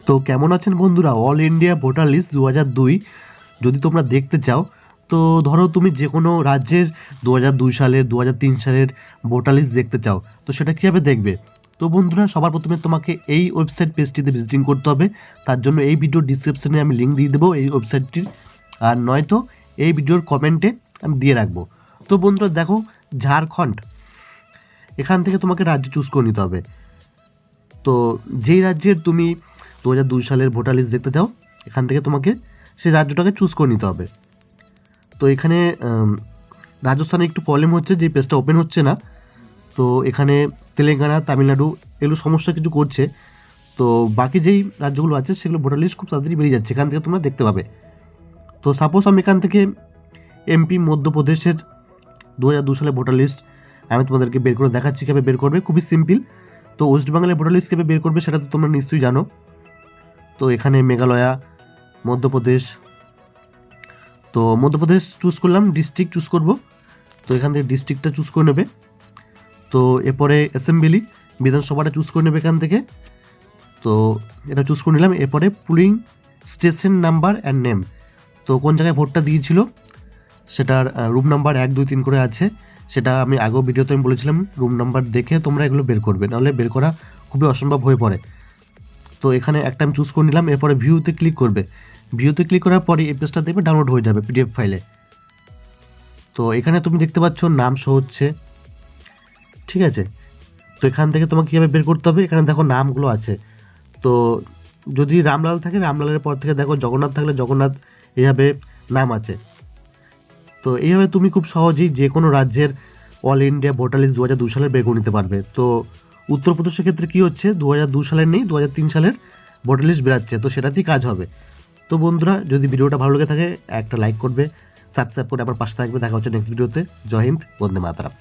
তো কেমন আছেন বন্ধুরা? অল ইন্ডিয়া ভোটার লিস্ট 2002 যদি তোমরা দেখতে চাও, তো ধরো তুমি যে কোনো রাজ্যের 2002 সালের 2003 সালের ভোটার লিস্ট দেখতে চাও, তো সেটা কীভাবে দেখবে? তো বন্ধুরা, সবার প্রথমে তোমাকে এই ওয়েবসাইট পেজটিতে ভিজিটিং করতে হবে। তার জন্য এই ভিডিওর ডিসক্রিপশনে আমি লিঙ্ক দিয়ে দেবো এই ওয়েবসাইটটির, আর নয়তো এই ভিডিওর কমেন্টে আমি দিয়ে রাখবো। তো বন্ধুরা দেখো, ঝাড়খণ্ড, এখান থেকে তোমাকে রাজ্য চুজ করে নিতে হবে। তো যেই রাজ্যের তুমি 2002 সালের ভোটার লিস্ট দেখতে চাও, এখান থেকে তোমাকে সেই রাজ্যটাকে চুজ করে নিতে হবে। তো এখানে রাজস্থানে একটু প্রবলেম হচ্ছে, যে পেজটা ওপেন হচ্ছে না। তো এখানে তেলেঙ্গানা, তামিলনাড়ু এগুলো সমস্যা কিছু করছে। তো বাকি যেই রাজ্যগুলো আছে সেগুলো ভোটার লিস্ট খুব তাড়াতাড়ি বেরিয়ে যাচ্ছে, এখান থেকে তোমরা দেখতে পাবে। তো সাপোজ আমি এখান থেকে এমপি মধ্যপ্রদেশের 2002 সালে ভোটার লিস্ট আমি তোমাদেরকে বের করে দেখাচ্ছি কীভাবে বের করবে, খুবই সিম্পল। তো ওয়েস্ট বেঙ্গলের ভোটার লিস্ট কীভাবে বের করবে সেটা তো তোমরা নিশ্চয়ই জানো। তো এখানে মেঘালয়া, মধ্যপ্রদেশ, তো মধ্যপ্রদেশ চুজ করলাম, ডিস্ট্রিক্ট চুজ করব। তো এখান থেকে ডিস্ট্রিক্টটা চুজ করে নেবে। তো এরপরে অ্যাসেম্বলি, বিধানসভাটা চুজ করে নেবে এখান থেকে। তো এটা চুজ করে নিলাম। এরপরে pulling station number and name, তো কোন জায়গায় ভোটটা দিয়েছিল সেটার রুম নাম্বার 1, 2, 3 করে আছে, সেটা আমি আগেও ভিডিওতে আমি বলেছিলাম। রুম নাম্বার দেখে তোমরা এগুলো বের করবে, নাহলে বের করা খুবই অসম্ভব হয়ে পড়ে। তো এখানে একটা আমি চুজ করে নিলাম। এরপরে ভিউতে ক্লিক করবে। ভিউতে ক্লিক করার পরে এই পেজটা দেখবে ডাউনলোড হয়ে যাবে পিডিএফ ফাইলে। তো এখানে তুমি দেখতে পাচ্ছ নাম শো হচ্ছে, ঠিক আছে। তো এখান থেকে তোমাকে কীভাবে বের করতে হবে, এখানে দেখো নামগুলো আছে। তো যদি রামলাল থাকে, রামলালের পর থেকে দেখো জগন্নাথ থাকলে জগন্নাথ, এইভাবে নাম আছে। তো এইভাবে তুমি খুব সহজেই যে কোনো রাজ্যের অল ইন্ডিয়া ভোটার লিস্ট 2002 সালের বের করে নিতে পারবে। তো উত্তরপ্রদেশের ক্ষেত্রে কী হচ্ছে, 2002 সালের নেই, 2003 সালের ভোটার লিস্ট বেরাচ্ছে, তো সেটাতেই কাজ হবে। তো বন্ধুরা, যদি ভিডিওটা ভালো লেগে থাকে একটা লাইক করবে, সাবস্ক্রাইব করে আমার পাশে থাকবে। দেখা হচ্ছে নেক্সট ভিডিওতে। জয় হিন্দ, বন্দে মাতরম।